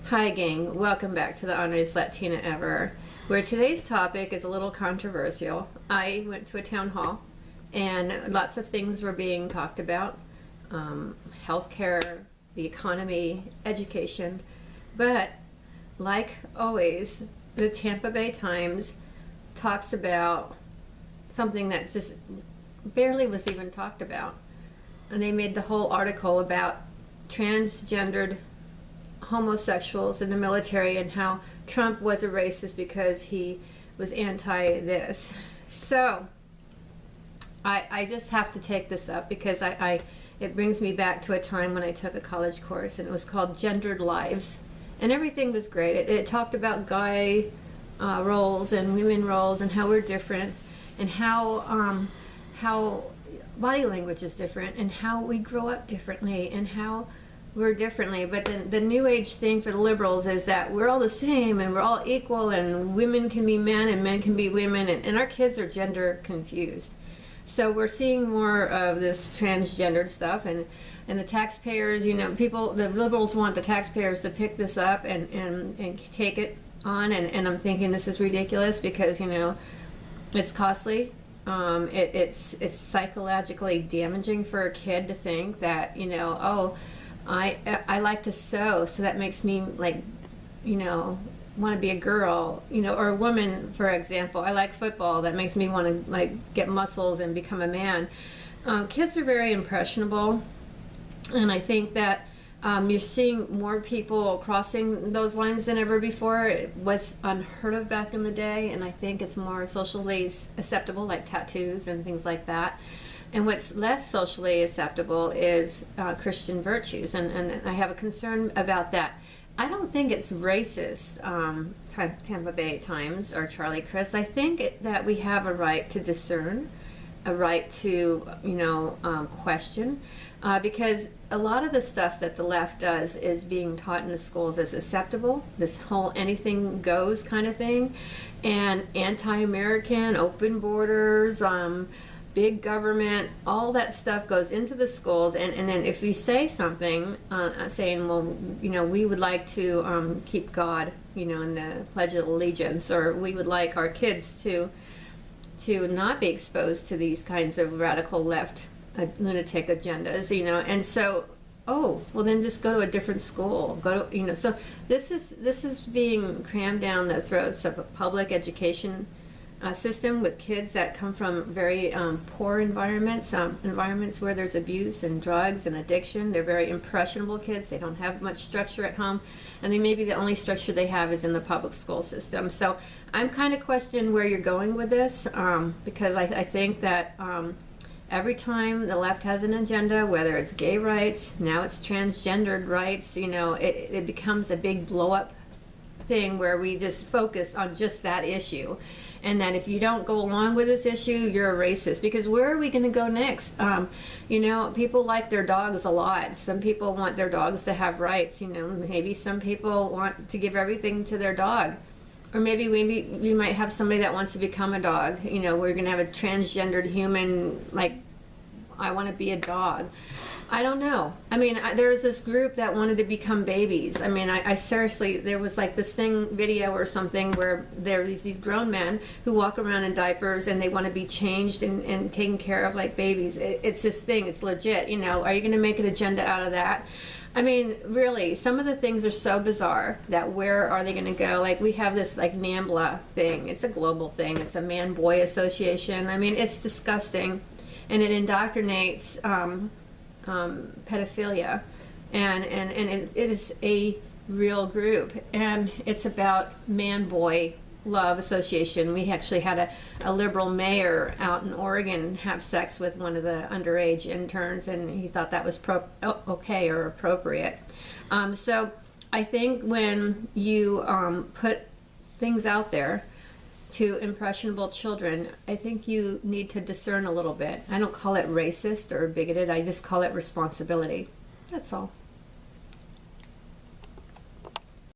Hi gang, welcome back to the Honest Latina Ever, where today's topic is a little controversial. I went to a town hall and lots of things were being talked about. Healthcare, the economy, education, but like always, the Tampa Bay Times talks about something that just barely was even talked about. And they made the whole article about transgendered homosexuals in the military and how Trump was a racist because he was anti this. So I just have to take this up because it brings me back to a time when I took a college course, and it was called Gendered Lives, and everything was great. It talked about guy roles and women roles and how we're different, and how body language is different, and how we grow up differently, and how we're differently. But then the new age thing for the liberals is that we're all the same and we're all equal, and women can be men and men can be women, and our kids are gender confused. So we're seeing more of this transgendered stuff, and the taxpayers, the liberals want the taxpayers to pick this up and take it on, and I'm thinking this is ridiculous because it's costly. It's psychologically damaging for a kid to think that I like to sew, so that makes me want to be a girl, or a woman, for example. I like football, that makes me want to get muscles and become a man. Kids are very impressionable, and I think that you're seeing more people crossing those lines than ever before. It was unheard of back in the day, and I think it's more socially acceptable, like tattoos and things like that. And what's less socially acceptable is Christian virtues, and I have a concern about that. I don't think it's racist, Tampa Bay Times or Charlie Crist. I think that we have a right to discern, a right to, question, because a lot of the stuff that the left does is being taught in the schools as acceptable, this whole anything goes kind of thing, and anti-American, open borders, big government, all that stuff goes into the schools, and then if we say something, saying, well, we would like to keep God, in the Pledge of Allegiance, or we would like our kids to not be exposed to these kinds of radical left lunatic agendas, and so, oh, well then just go to a different school, so this is being crammed down the throats of a public education system with kids that come from very poor environments, environments where there's abuse and drugs and addiction. They're very impressionable kids. They don't have much structure at home, and maybe the only structure they have is in the public school system. So I'm kind of questioning where you're going with this, because I think that every time the left has an agenda, whether it's gay rights, now it's transgendered rights, it becomes a big blow-up thing where we just focus on just that issue, and that if you don't go along with this issue, you're a racist. Because where are we going to go next? People like their dogs a lot. Some people want their dogs to have rights. Maybe some people want to give everything to their dog, or maybe we might have somebody that wants to become a dog. We're going to have a transgendered human, like, I want to be a dog. I don't know. There was this group that wanted to become babies. I seriously, there was like this video or something where there are these grown men who walk around in diapers and they want to be changed and taken care of like babies. It's this thing, it's legit. Are you going to make an agenda out of that? Really, some of the things are so bizarre that where are they going to go? Like, we have this like NAMBLA thing. It's a global thing. It's a man-boy association. It's disgusting, and it indoctrinates pedophilia, and it is a real group, and it's about man-boy love association. We actually had a liberal mayor out in Oregon have sex with one of the underage interns, and he thought that was okay or appropriate. So I think when you put things out there to impressionable children, I think you need to discern a little bit. I don't call it racist or bigoted, I just call it responsibility. That's all.